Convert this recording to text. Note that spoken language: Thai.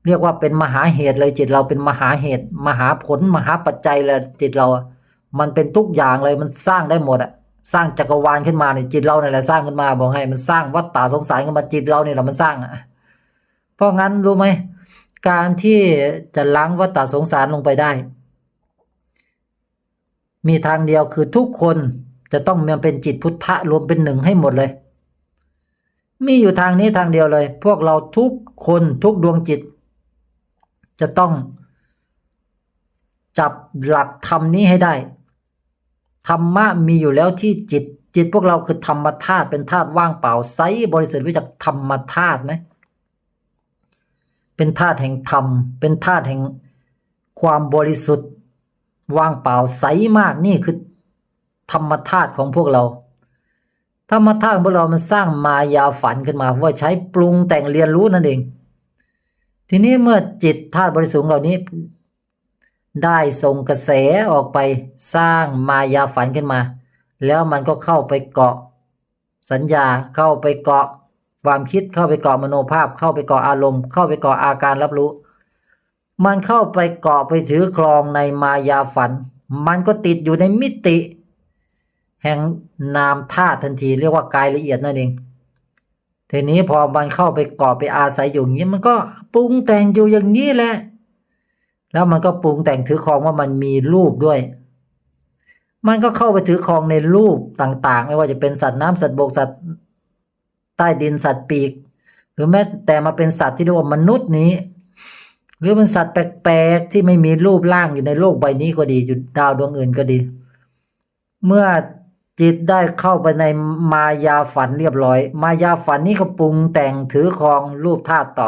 เรียกว่าเป็นมหาเหตุเลยจิตเราเป็นมหาเหตุมหาผลมหาปัจจัยเลยจิตเรามันเป็นทุกอย่างเลยมันสร้างได้หมดสร้างจักรวาลขึ้นมาเนี่ยจิตเราเนี่ยแหละสร้างขึ้นมาบอกให้มันสร้างวัฏฏะสงสารขึ้นมาจิตเราเนี่ยแหละมันสร้างเพราะงั้นรู้ไหมการที่จะล้างวัฏฏะสงสารลงไปได้มีทางเดียวคือทุกคนจะต้องมาเป็นจิตพุทธะรวมเป็นหนึ่งให้หมดเลยมีอยู่ทางนี้ทางเดียวเลยพวกเราทุกคนทุกดวงจิตจะต้องจับหลักธรรมนี้ให้ได้ธรรมะมีอยู่แล้วที่จิตพวกเราคือธรรมธาตุเป็นธาตุว่างเปล่าไซบริสุทธิ์รู้จักธรรมธาตุไหมเป็นธาตุแห่งธรรมเป็นธาตุแห่งความบริสุทธิ์ว่างเปล่าใสมากนี่คือธรรมธาตุของพวกเราธรรมธาตุของพวกเรามันสร้างมายาฝันขึ้นมาว่าใช้ปรุงแต่งเรียนรู้นั่นเองทีนี้เมื่อจิตธาตุบริสุทธิ์เหล่านี้ได้ส่งกระแสออกไปสร้างมายาฝันขึ้นมาแล้วมันก็เข้าไปเกาะสัญญาเข้าไปเกาะความคิดเข้าไปเกาะมโนภาพเข้าไปเกาะอารมณ์เข้าไปเกาะอาการรับรู้มันเข้าไปเกาะไปถือครองในมายาฝันมันก็ติดอยู่ในมิติแห่งนามธาตุทันทีเรียกว่ากายละเอียดนั่นเองทีนี้พอมันเข้าไปเกาะไปอาศัยอยู่อย่างนี้มันก็ปรุงแต่งอยู่อย่างนี้แหละแล้วมันก็ปรุงแต่งถือครองว่ามันมีรูปด้วยมันก็เข้าไปถือครองในรูปต่างๆไม่ว่าจะเป็นสัตว์น้ำสัตว์บกสัตว์ใต้ดินสัตว์ปีกหรือแม้แต่มาเป็นสัตว์ที่เรียกว่ามนุษย์นี้หรือเป็นสัตว์แปลกๆที่ไม่มีรูปร่างอยู่ในโลกใบนี้ก็ดีอยู่ดาวดวงอื่นก็ดีเมื่อจิตได้เข้าไปในมายาฝันเรียบร้อยมายาฝันนี้ก็ปรุงแต่งถือครองรูปธาตุต่อ